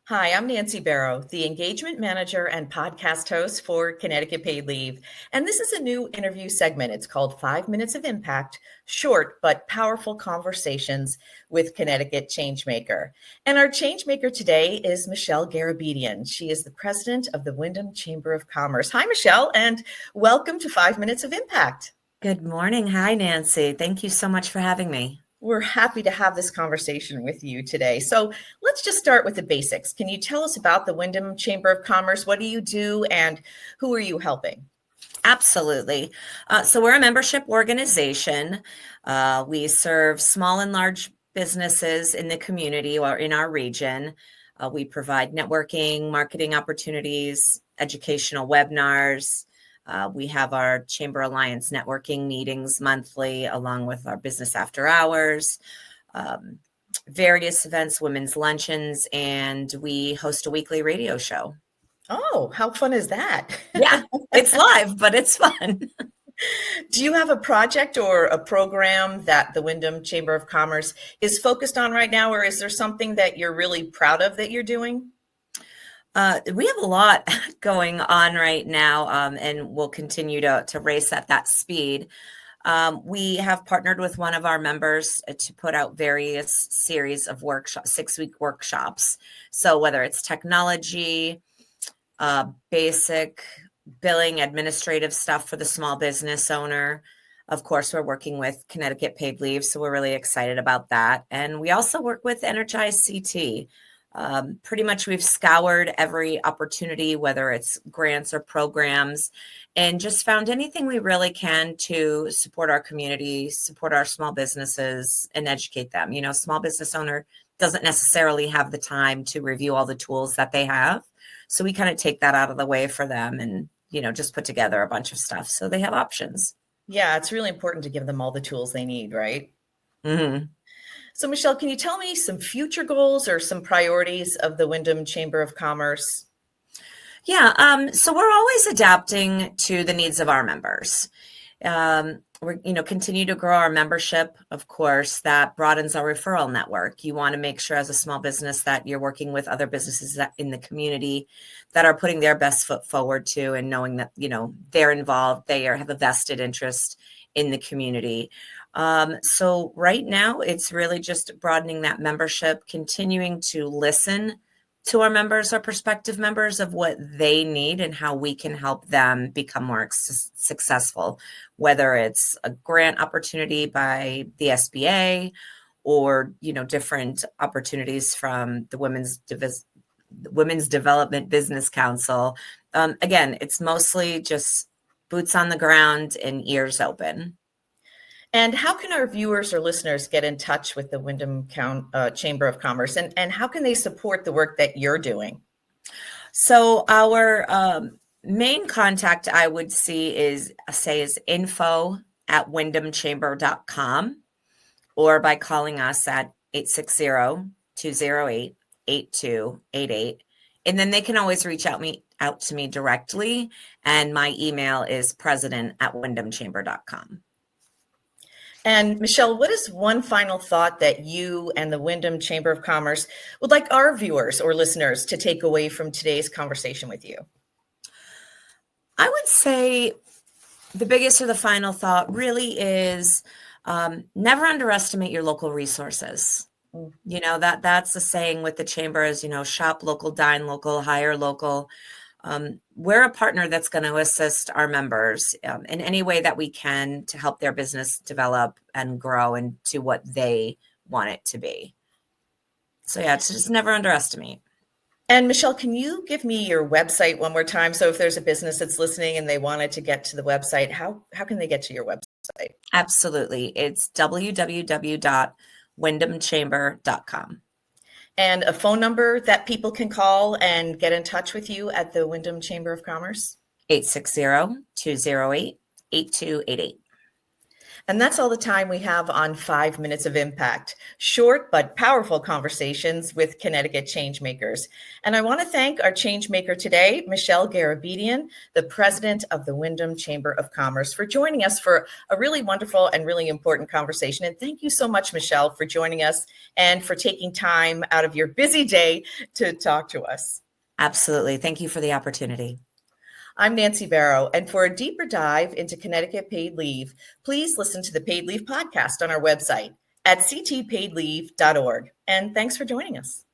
Hi, I'm Nancy Barrow, the engagement manager and podcast host for Connecticut Paid Leave. And this is a new interview segment. It's called 5 Minutes of Impact, short but powerful conversations with Connecticut Changemaker. And our changemaker today is Michelle Garabedian. She is the president of the Windham Chamber of Commerce. Hi, Michelle, and welcome to 5 Minutes of Impact. Good morning. Hi, Nancy. Thank you so much for having me. We're happy to have this conversation with you today. So let's just start with the basics. Can you tell us about the Windham Chamber of Commerce? What do you do and who are you helping? Absolutely. So we're a membership organization. We serve small and large businesses in the community or in our region. We provide networking, marketing opportunities, educational webinars. We have our Chamber Alliance networking meetings monthly, along with our business after hours, various events, women's luncheons, and we host a weekly radio show. Oh, how fun is that? Yeah, it's live, but it's fun. Do you have a project or a program that the Windham Chamber of Commerce is focused on right now, or is there something that you're really proud of that you're doing? We have a lot going on right now, and we'll continue to race at that speed. We have partnered with one of our members to put out various series of workshops, 6-week workshops. So whether it's technology, basic billing, administrative stuff for the small business owner. Of course, we're working with Connecticut Paid Leave, so we're really excited about that. And we also work with Energize CT. Pretty much we've scoured every opportunity, whether it's grants or programs, and just found anything we really can to support our community, support our small businesses, and educate them. You know, small business owner doesn't necessarily have the time to review all the tools that they have. So we kind of take that out of the way for them and, just put together a bunch of stuff so they have options. Yeah, it's really important to give them all the tools they need, right? Mm-hmm. So, Michelle, can you tell me some future goals or some priorities of the Windham Chamber of Commerce? Yeah, so we're always adapting to the needs of our members. We're, continue to grow our membership. Of course, that broadens our referral network. You want to make sure as a small business that you're working with other businesses that in the community that are putting their best foot forward too, and knowing that, they're involved, have a vested interest in the community. So right now it's really just broadening that membership, continuing to listen to our members, our prospective members, of what they need and how we can help them become more successful, whether it's a grant opportunity by the SBA or, different opportunities from the Women's Development Business Council. Again, it's mostly just boots on the ground and ears open. And how can our viewers or listeners get in touch with the Windham Chamber of Commerce, and how can they support the work that you're doing? So our main contact I would see is info@windhamchamber.com, or by calling us at 860-208-8288. And then they can always reach out to me directly. And my email is president@windhamchamber.com. And Michelle, what is one final thought that you and the Windham Chamber of Commerce would like our viewers or listeners to take away from today's conversation with you? I would say the biggest or the final thought really is never underestimate your local resources. That's the saying with the chamber is, shop local, dine local, hire local. We're a partner that's going to assist our members in any way that we can to help their business develop and grow into what they want it to be. So yeah, it's just never underestimate. And Michelle, can you give me your website one more time? So if there's a business that's listening and they wanted to get to the website, how can they get to your website? Absolutely. It's www.windhamchamber.com. And a phone number that people can call and get in touch with you at the Windham Chamber of Commerce? 860-208-8288. And that's all the time we have on 5 Minutes of Impact, short but powerful conversations with Connecticut Changemakers. And I want to thank our changemaker today, Michelle Garabedian, the president of the Windham Chamber of Commerce, for joining us for a really wonderful and really important conversation. And thank you so much, Michelle, for joining us and for taking time out of your busy day to talk to us. Absolutely. Thank you for the opportunity. I'm Nancy Barrow, and for a deeper dive into Connecticut paid leave, please listen to the Paid Leave podcast on our website at ctpaidleave.org. And thanks for joining us.